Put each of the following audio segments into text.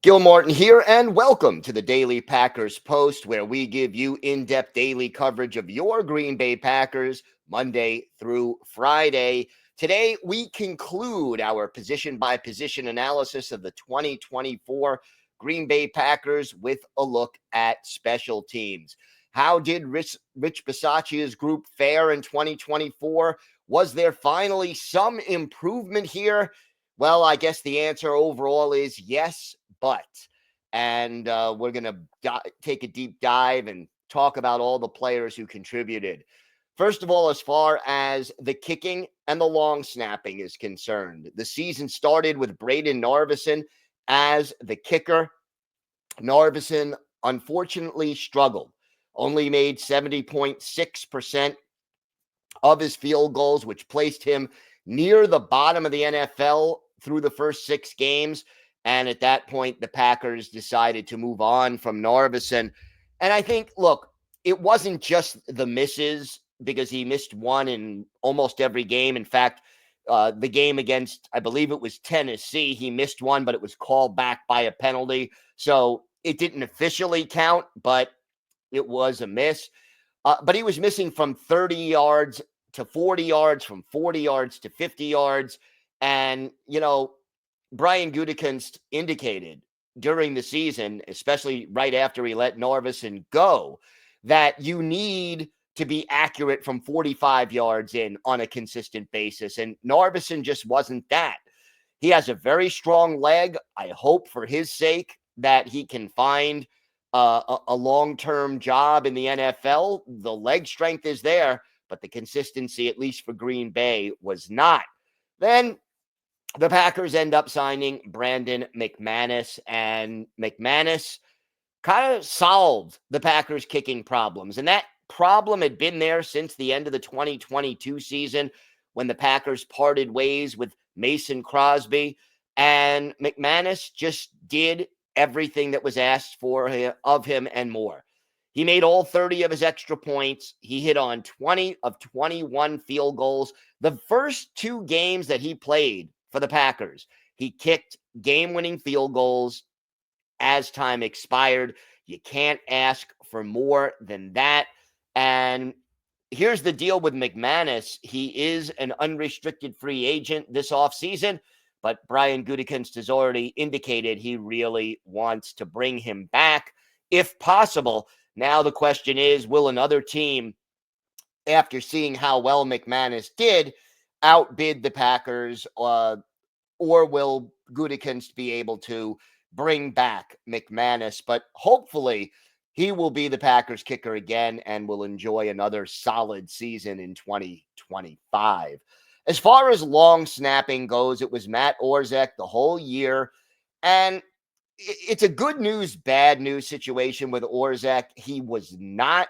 Gil Martin here, and welcome to the Daily Packers Post, where we give you in-depth daily coverage of your Green Bay Packers Monday through Friday. Today, we conclude our position-by-position analysis of the 2024 Green Bay Packers with a look at special teams. How did Rich Bisaccia's group fare in 2024? Was there finally some improvement here? Well, I guess the answer overall is yes, but. And we're going to take a deep dive and talk about all the players who contributed. First of all, as far as the kicking and the long snapping is concerned, the season started with Brandon McManus as the kicker. McManus unfortunately struggled, only made 70.6% of his field goals, which placed him near the bottom of the NFL through the first 6 games. And at that point, the Packers decided to move on from Narvison. And I think, look, it wasn't just the misses because he missed one in almost every game. In fact, the game against, I believe it was Tennessee, he missed one, but it was called back by a penalty. So it didn't officially count, but it was a miss. But he was missing from 30 yards to 40 yards, from 40 yards to 50 yards. And, Brian Gutekunst indicated during the season, especially right after he let Narvison go, that you need to be accurate from 45 yards in on a consistent basis. And Narvison just wasn't that. He has a very strong leg. I hope for his sake that he can find a long-term job in the NFL. The leg strength is there, but the consistency, at least for Green Bay, was not. Then the Packers end up signing Brandon McManus, and McManus kind of solved the Packers' kicking problems. And that problem had been there since the end of the 2022 season when the Packers parted ways with Mason Crosby. And McManus just did everything that was asked of him and more. He made all 30 of his extra points. He hit on 20 of 21 field goals. The first 2 games that he played for the Packers, he kicked game-winning field goals as time expired. You can't ask for more than that. And here's the deal with McManus. He is an unrestricted free agent this offseason, but Brian Gutekunst has already indicated he really wants to bring him back if possible. Now the question is, will another team, after seeing how well McManus did, outbid the Packers, or will Gutekunst be able to bring back McManus? But hopefully he will be the Packers kicker again and will enjoy another solid season in 2025. As far as long snapping goes, it was Matt Orzech the whole year. And it's a good news, bad news situation with Orzech. He was not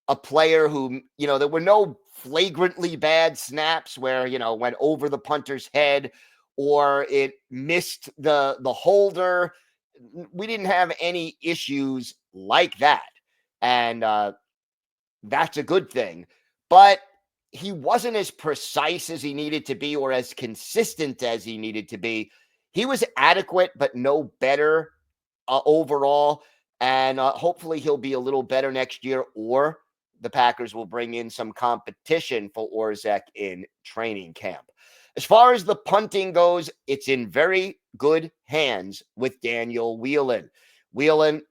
a player who, there were no flagrantly bad snaps where, went over the punter's head or it missed the holder. We didn't have any issues like that. And that's a good thing. But he wasn't as precise as he needed to be or as consistent as he needed to be. He was adequate, but no better overall. And hopefully he'll be a little better next year, or the Packers will bring in some competition for Orzech in training camp. As far as the punting goes, it's in very good hands with Daniel Whelan. Whelan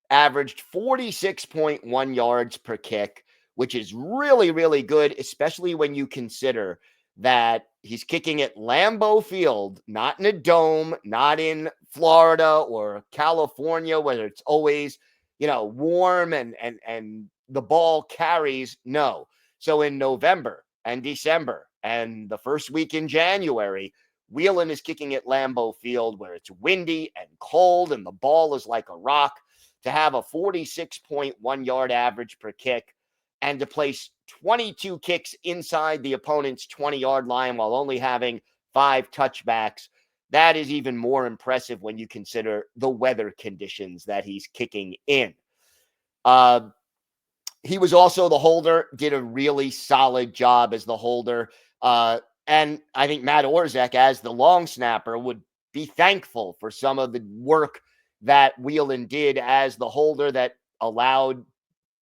averaged 46.1 yards per kick, which is really, really good, especially when you consider that he's kicking at Lambeau Field, not in a dome, not in Florida or California, where it's always, warm and the ball carries. No. So in November and December and the first week in January, Whelan is kicking at Lambeau Field where it's windy and cold and the ball is like a rock. To have a 46.1 yard average per kick and to place 22 kicks inside the opponent's 20-yard line while only having 5 touchbacks, that is even more impressive when you consider the weather conditions that he's kicking in. He was also the holder, did a really solid job as the holder. And I think Matt Orzech, as the long snapper, would be thankful for some of the work that Whelan did as the holder that allowed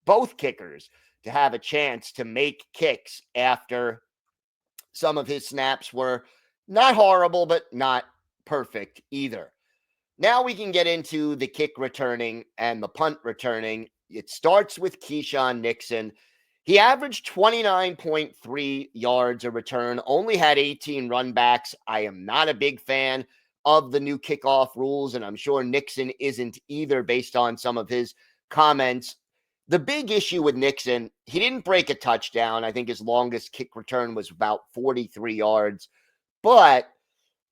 both kickers to have a chance to make kicks after some of his snaps were not horrible, but not perfect either. Now we can get into the kick returning and the punt returning. It starts with Keisean Nixon. He averaged 29.3 yards a return, only had 18 runbacks. I am not a big fan of the new kickoff rules, and I'm sure Nixon isn't either based on some of his comments. The big issue with Nixon, he didn't break a touchdown. I think his longest kick return was about 43 yards. But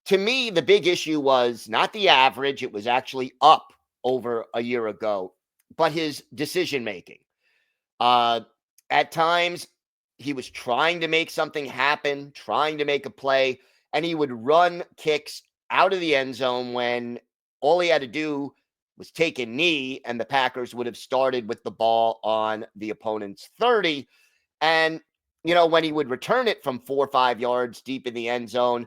to me, the big issue was not the average. It was actually up over a year ago, but his decision making. At times, he was trying to make something happen, trying to make a play, and he would run kicks out of the end zone when all he had to do was take a knee, and the Packers would have started with the ball on the opponent's 30. And, when he would return it from 4 or 5 yards deep in the end zone,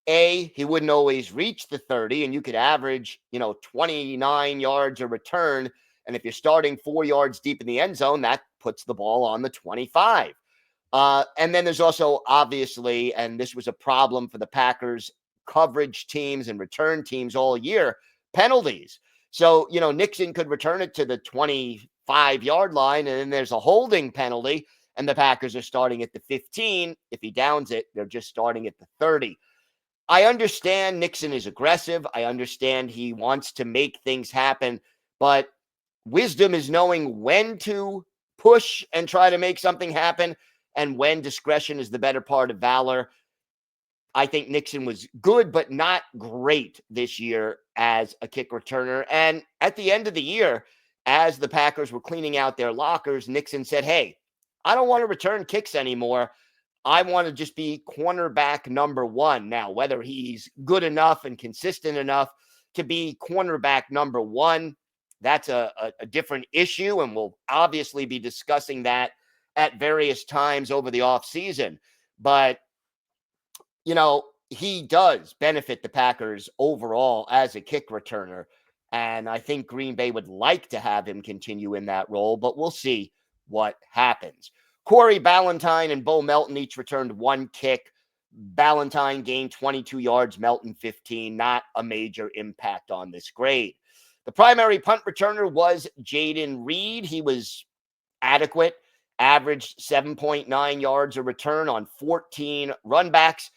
he wouldn't always reach the 30, and you could average, 29 yards a return. And if you're starting 4 yards deep in the end zone, that puts the ball on the 25. And then there's also, obviously, and this was a problem for the Packers coverage teams and return teams all year, penalties. So, Nixon could return it to the 25-yard line, and then there's a holding penalty, and the Packers are starting at the 15. If he downs it, they're just starting at the 30. I understand Nixon is aggressive. I understand he wants to make things happen, but wisdom is knowing when to push and try to make something happen and when discretion is the better part of valor. I think Nixon was good, but not great this year as a kick returner. And at the end of the year, as the Packers were cleaning out their lockers, Nixon said, "Hey, I don't want to return kicks anymore. I want to just be cornerback number one." Now, whether he's good enough and consistent enough to be cornerback number one, that's a different issue. And we'll obviously be discussing that at various times over the offseason. But, he does benefit the Packers overall as a kick returner. And I think Green Bay would like to have him continue in that role, but we'll see what happens. Corey Ballentine and Bo Melton each returned one kick. Ballentine gained 22 yards, Melton 15. Not a major impact on this grade. The primary punt returner was Jayden Reed. He was adequate, averaged 7.9 yards a return on 14 runbacks,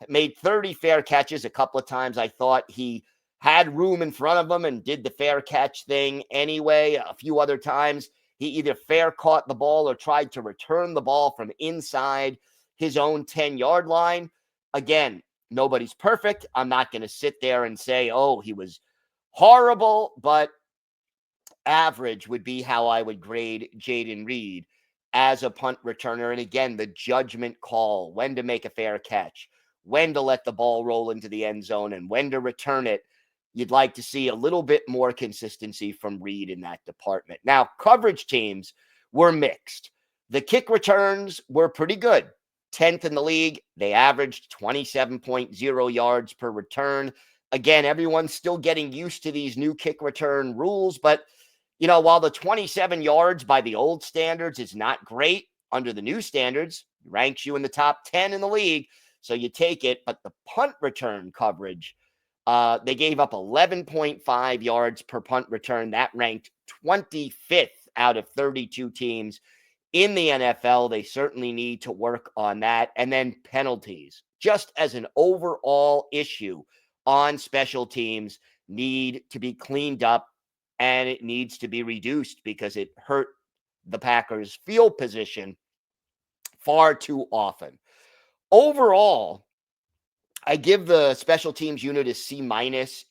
made 30 fair catches. A couple of times I thought he had room in front of him and did the fair catch thing anyway. A few other times he either fair caught the ball or tried to return the ball from inside his own 10-yard line. Again, nobody's perfect. I'm not going to sit there and say, oh, he was horrible, but average would be how I would grade Jayden Reed as a punt returner. And again, the judgment call, when to make a fair catch, when to let the ball roll into the end zone, and when to return it. You'd like to see a little bit more consistency from Reed in that department. Now, coverage teams were mixed. The kick returns were pretty good. 10th in the league. They averaged 27.0 yards per return. Again, everyone's still getting used to these new kick return rules, but while the 27 yards by the old standards is not great, under the new standards, ranks you in the top 10 in the league. So you take it, but the punt return coverage, they gave up 11.5 yards per punt return. That ranked 25th out of 32 teams in the NFL. They certainly need to work on that. And then penalties, just as an overall issue on special teams, need to be cleaned up, and it needs to be reduced because it hurt the Packers' field position far too often. Overall, I give the special teams unit a C-.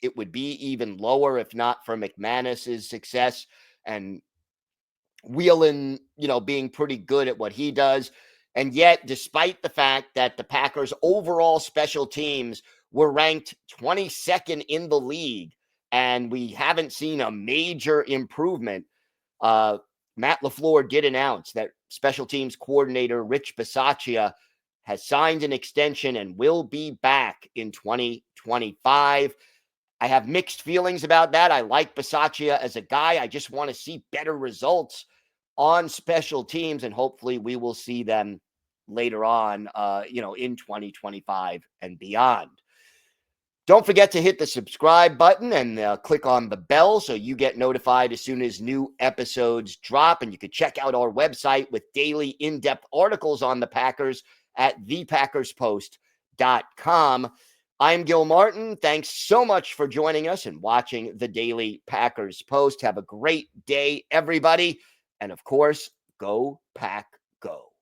It would be even lower if not for McManus's success and Whelan, being pretty good at what he does. And yet, despite the fact that the Packers' overall special teams were ranked 22nd in the league, and we haven't seen a major improvement, Matt LaFleur did announce that special teams coordinator Rich Bisaccia has signed an extension and will be back in 2025. I have mixed feelings about that. I like Bisaccia as a guy. I just want to see better results on special teams, and hopefully we will see them later on, in 2025 and beyond. Don't forget to hit the subscribe button and click on the bell so you get notified as soon as new episodes drop. And you can check out our website with daily in-depth articles on the Packers at thepackerspost.com. I'm Gil Martin. Thanks so much for joining us and watching the Daily Packers Post. Have a great day, everybody. And of course, go Pack Go.